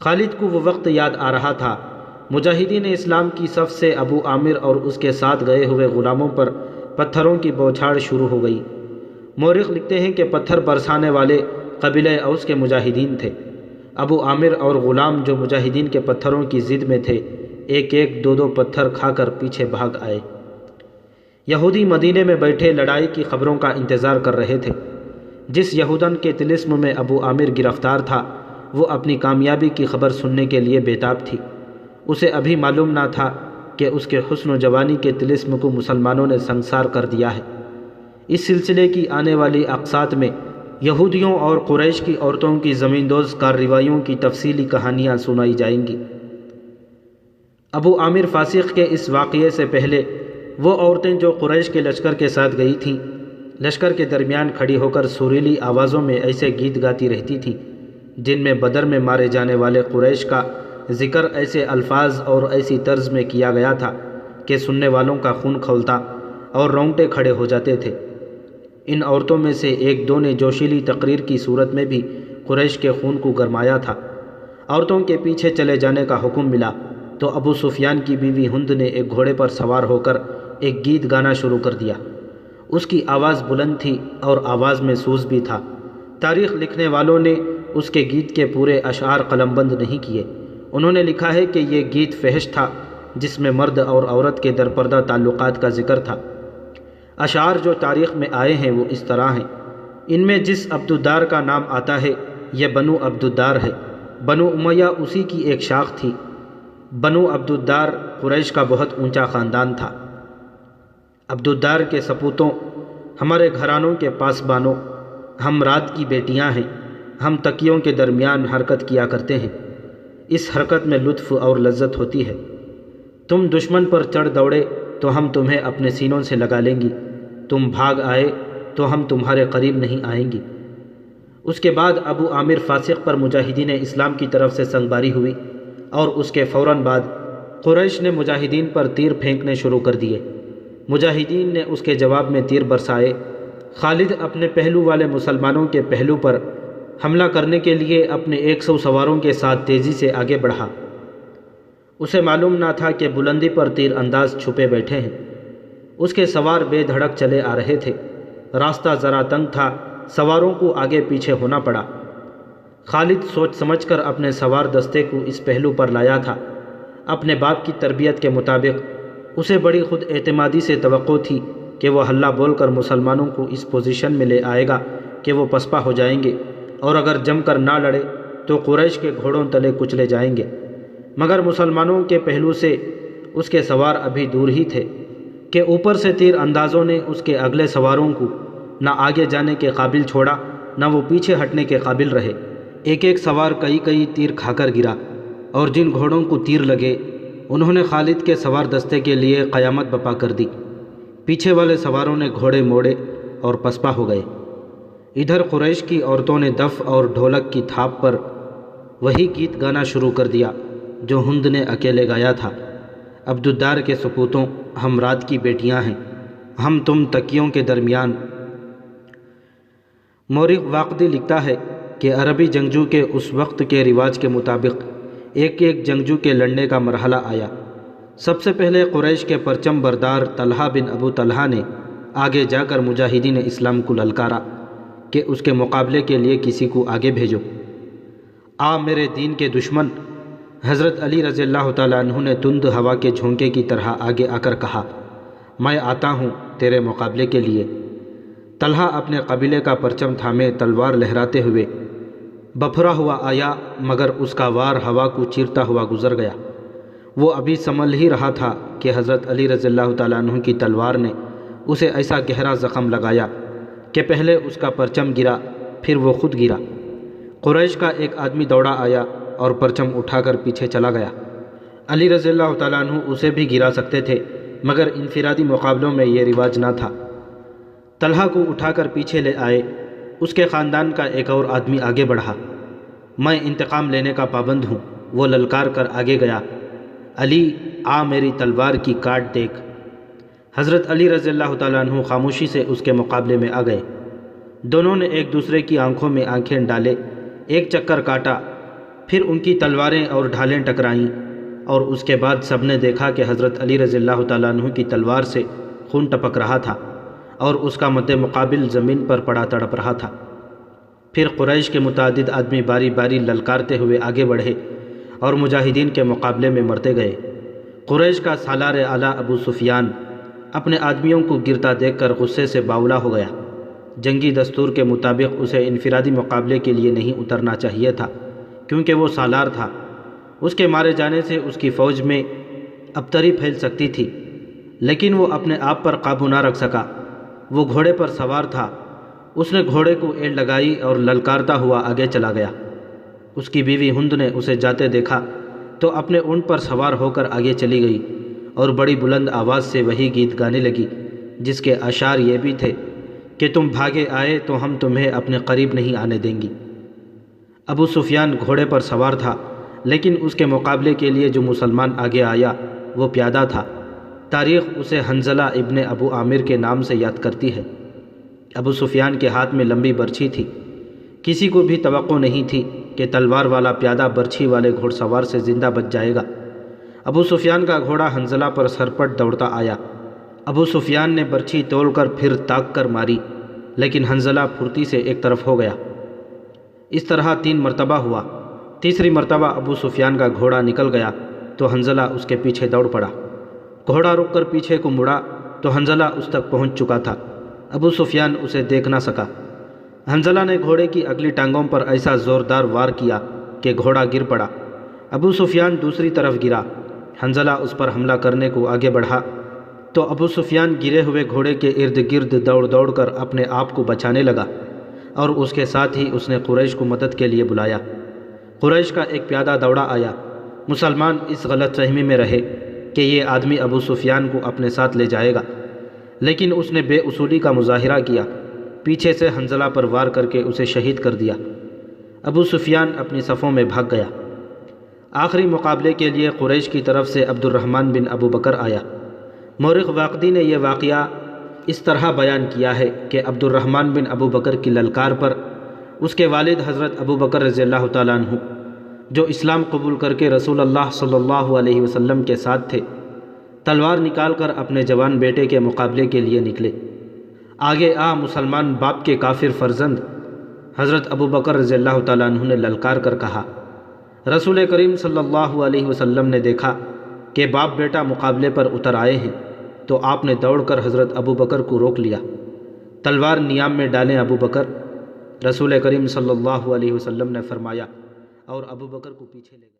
خالد کو وہ وقت یاد آ رہا تھا۔ مجاہدین اسلام کی صف سے ابو عامر اور اس کے ساتھ گئے ہوئے غلاموں پر پتھروں کی بوچھاڑ شروع ہو گئی۔ مورخ لکھتے ہیں کہ پتھر برسانے والے قبیلہ اوس کے مجاہدین تھے۔ ابو عامر اور غلام جو مجاہدین کے پتھروں کی ضد میں تھے، ایک ایک دو دو پتھر کھا کر پیچھے بھاگ آئے۔ یہودی مدینے میں بیٹھے لڑائی کی خبروں کا انتظار کر رہے تھے۔ جس یہودن کے طلسم میں ابو عامر گرفتار تھا، وہ اپنی کامیابی کی خبر سننے کے لیے بےتاب تھی۔ اسے ابھی معلوم نہ تھا کہ اس کے حسن و جوانی کے طلسم کو مسلمانوں نے سنگسار کر دیا ہے۔ اس سلسلے کی آنے والی اقساط میں یہودیوں اور قریش کی عورتوں کی زمیندوز کارروائیوں کی تفصیلی کہانیاں سنائی جائیں گی۔ ابو عامر فاسق کے اس واقعے سے پہلے وہ عورتیں جو قریش کے لشکر کے ساتھ گئی تھیں، لشکر کے درمیان کھڑی ہو کر سریلی آوازوں میں ایسے گیت گاتی رہتی تھیں جن میں بدر میں مارے جانے والے قریش کا ذکر ایسے الفاظ اور ایسی طرز میں کیا گیا تھا کہ سننے والوں کا خون کھولتا اور رونگٹے کھڑے ہو جاتے تھے۔ ان عورتوں میں سے ایک دو نے جوشیلی تقریر کی صورت میں بھی قریش کے خون کو گرمایا تھا۔ عورتوں کے پیچھے چلے جانے کا حکم ملا تو ابو سفیان کی بیوی ہند نے ایک گھوڑے پر سوار ہو کر ایک گیت گانا شروع کر دیا۔ اس کی آواز بلند تھی اور آواز میں سوز بھی تھا۔ تاریخ لکھنے والوں نے اس کے گیت کے پورے اشعار قلم بند نہیں کیے۔ انہوں نے لکھا ہے کہ یہ گیت فحش تھا جس میں مرد اور عورت کے درپردہ تعلقات کا ذکر تھا۔ اشعار جو تاریخ میں آئے ہیں وہ اس طرح ہیں۔ ان میں جس عبدالدار کا نام آتا ہے یہ بنو عبدالدار ہے۔ بنو امیہ اسی کی ایک شاخ تھی۔ بنو عبدالدار قریش کا بہت اونچا خاندان تھا۔ عبدالدار کے سپوتوں، ہمارے گھرانوں کے پاسبانوں، ہم رات کی بیٹیاں ہیں، ہم تکیوں کے درمیان حرکت کیا کرتے ہیں۔ اس حرکت میں لطف اور لذت ہوتی ہے۔ تم دشمن پر چڑھ دوڑے تو ہم تمہیں اپنے سینوں سے لگا لیں گی، تم بھاگ آئے تو ہم تمہارے قریب نہیں آئیں گی۔ اس کے بعد ابو عامر فاسق پر مجاہدین اسلام کی طرف سے سنگباری ہوئی اور اس کے فوراً بعد قریش نے مجاہدین پر تیر پھینکنے شروع کر دیے۔ مجاہدین نے اس کے جواب میں تیر برسائے۔ خالد اپنے پہلو والے مسلمانوں کے پہلو پر حملہ کرنے کے لیے اپنے 100 سواروں کے ساتھ تیزی سے آگے بڑھا۔ اسے معلوم نہ تھا کہ بلندی پر تیر انداز چھپے بیٹھے ہیں۔ اس کے سوار بے دھڑک چلے آ رہے تھے۔ راستہ ذرا تنگ تھا، سواروں کو آگے پیچھے ہونا پڑا۔ خالد سوچ سمجھ کر اپنے سوار دستے کو اس پہلو پر لایا تھا۔ اپنے باپ کی تربیت کے مطابق اسے بڑی خود اعتمادی سے توقع تھی کہ وہ ہلہ بول کر مسلمانوں کو اس پوزیشن میں لے آئے گا کہ وہ پسپا ہو جائیں گے اور اگر جم کر نہ لڑے تو قریش کے گھوڑوں تلے کچلے جائیں گے۔ مگر مسلمانوں کے پہلو سے اس کے سوار ابھی دور ہی تھے کہ اوپر سے تیر اندازوں نے اس کے اگلے سواروں کو نہ آگے جانے کے قابل چھوڑا نہ وہ پیچھے ہٹنے کے قابل رہے۔ ایک ایک سوار کئی تیر کھا کر گرا اور جن گھوڑوں کو تیر لگے انہوں نے خالد کے سوار دستے کے لیے قیامت بپا کر دی۔ پیچھے والے سواروں نے گھوڑے موڑے اور پسپا ہو گئے۔ ادھر قریش کی عورتوں نے دف اور ڈھولک کی تھاپ پر وہی گیت گانا شروع کر دیا جو ہند نے اکیلے گایا تھا۔ عبدالدار کے سپوتوں، ہم رات کی بیٹیاں ہیں، ہم تم تکیوں کے درمیان۔ مورخ واقدی لکھتا ہے کہ عربی جنگجو کے اس وقت کے رواج کے مطابق ایک ایک جنگجو کے لڑنے کا مرحلہ آیا۔ سب سے پہلے قریش کے پرچم بردار طلحہ بن ابو طلحہ نے آگے جا کر مجاہدین اسلام کو للکارا کہ اس کے مقابلے کے لیے کسی کو آگے بھیجو۔ آ میرے دین کے دشمن، حضرت علی رضی اللہ تعالیٰ عنہ نے تند ہوا کے جھونکے کی طرح آگے آ کر کہا، میں آتا ہوں تیرے مقابلے کے لیے۔ طلحہ اپنے قبیلے کا پرچم تھامے تلوار لہراتے ہوئے بپھرا ہوا آیا، مگر اس کا وار ہوا کو چیرتا ہوا گزر گیا۔ وہ ابھی سنبھل ہی رہا تھا کہ حضرت علی رضی اللہ تعالیٰ عنہ کی تلوار نے اسے ایسا گہرا زخم لگایا کہ پہلے اس کا پرچم گرا، پھر وہ خود گرا۔ قریش کا ایک آدمی دوڑا آیا اور پرچم اٹھا کر پیچھے چلا گیا۔ علی رضی اللہ تعالیٰ عنہ اسے بھی گرا سکتے تھے، مگر انفرادی مقابلوں میں یہ رواج نہ تھا۔ طلحہ کو اٹھا کر پیچھے لے آئے۔ اس کے خاندان کا ایک اور آدمی آگے بڑھا۔ میں انتقام لینے کا پابند ہوں، وہ للکار کر آگے گیا، علی آ میری تلوار کی کاٹ دیکھ۔ حضرت علی رضی اللہ تعالیٰ عنہ خاموشی سے اس کے مقابلے میں آ گئے۔ دونوں نے ایک دوسرے کی آنکھوں میں آنکھیں ڈالے، ایک چکر کاٹا پھر ان کی تلواریں اور ڈھالیں ٹکرائیں، اور اس کے بعد سب نے دیکھا کہ حضرت علی رضی اللہ تعالیٰ عنہ کی تلوار سے خون ٹپک رہا تھا اور اس کا مد مقابل زمین پر پڑا تڑپ رہا تھا۔ پھر قریش کے متعدد آدمی باری باری للکارتے ہوئے آگے بڑھے اور مجاہدین کے مقابلے میں مرتے گئے۔ قریش کا سالار اعلیٰ ابو سفیان اپنے آدمیوں کو گرتا دیکھ کر غصے سے باولا ہو گیا۔ جنگی دستور کے مطابق اسے انفرادی مقابلے کے لیے نہیں اترنا چاہیے تھا، کیونکہ وہ سالار تھا۔ اس کے مارے جانے سے اس کی فوج میں ابتری پھیل سکتی تھی، لیکن وہ اپنے آپ پر قابو نہ رکھ سکا۔ وہ گھوڑے پر سوار تھا، اس نے گھوڑے کو ایڑ لگائی اور للکارتا ہوا آگے چلا گیا۔ اس کی بیوی ہند نے اسے جاتے دیکھا تو اپنے اونٹ پر سوار ہو کر آگے چلی گئی اور بڑی بلند آواز سے وہی گیت گانے لگی، جس کے اشعار یہ بھی تھے کہ تم بھاگے آئے تو ہم تمہیں اپنے قریب نہیں آنے دیں گی۔ ابو سفیان گھوڑے پر سوار تھا، لیکن اس کے مقابلے کے لیے جو مسلمان آگے آیا وہ پیادہ تھا۔ تاریخ اسے حنظلہ ابن ابو عامر کے نام سے یاد کرتی ہے۔ ابو سفیان کے ہاتھ میں لمبی برچھی تھی۔ کسی کو بھی توقع نہیں تھی کہ تلوار والا پیادہ برچھی والے گھوڑ سوار سے زندہ بچ جائے گا۔ ابو سفیان کا گھوڑا حنظلہ پر سرپٹ دوڑتا آیا۔ ابو سفیان نے برچھی تول کر پھر تاک کر ماری، لیکن حنظلہ پھرتی سے ایک طرف ہو گیا۔ اس طرح 3 مرتبہ ہوا۔ تیسری مرتبہ ابو سفیان کا گھوڑا نکل گیا تو حنظلہ اس کے پیچھے دوڑ پڑا۔ گھوڑا رک کر پیچھے کو مڑا تو حنظلہ اس تک پہنچ چکا تھا۔ ابو سفیان اسے دیکھ نہ سکا۔ حنظلہ نے گھوڑے کی اگلی ٹانگوں پر ایسا زوردار وار کیا کہ گھوڑا گر پڑا۔ ابو سفیان دوسری طرف گرا۔ حنظلہ اس پر حملہ کرنے کو آگے بڑھا تو ابو سفیان گرے ہوئے گھوڑے کے ارد گرد دوڑ دوڑ کر اپنے آپ کو بچانے لگا، اور اس کے ساتھ ہی اس نے قریش کو مدد کے لیے بلایا۔ قریش کا ایک پیادہ دوڑا آیا۔ مسلمان اس غلط فہمی میں رہے کہ یہ آدمی ابو سفیان کو اپنے ساتھ لے جائے گا، لیکن اس نے بے اصولی کا مظاہرہ کیا، پیچھے سے حنظلہ پر وار کر کے اسے شہید کر دیا۔ ابو سفیان اپنی صفوں میں بھاگ گیا۔ آخری مقابلے کے لیے قریش کی طرف سے عبد الرحمن بن ابو بکر آیا۔ مورخ واقدی نے یہ واقعہ اس طرح بیان کیا ہے کہ عبد الرحمن بن ابو بکر کی للکار پر اس کے والد حضرت ابو بکر رضی اللہ تعالیٰ عنہ، جو اسلام قبول کر کے رسول اللہ صلی اللہ علیہ وسلم کے ساتھ تھے، تلوار نکال کر اپنے جوان بیٹے کے مقابلے کے لیے نکلے۔ آگے مسلمان باپ کے کافر فرزند حضرت ابو بکر رضی اللہ تعالیٰ عنہ نے للکار کر کہا۔ رسول کریم صلی اللہ علیہ وسلم نے دیکھا کہ باپ بیٹا مقابلے پر اتر آئے ہیں، تو آپ نے دوڑ کر حضرت ابو بکر کو روک لیا۔ تلوار نیام میں ڈالیں ابو بکر، رسول کریم صلی اللہ علیہ وسلم نے فرمایا، اور ابو بکر کو پیچھے لے گئے۔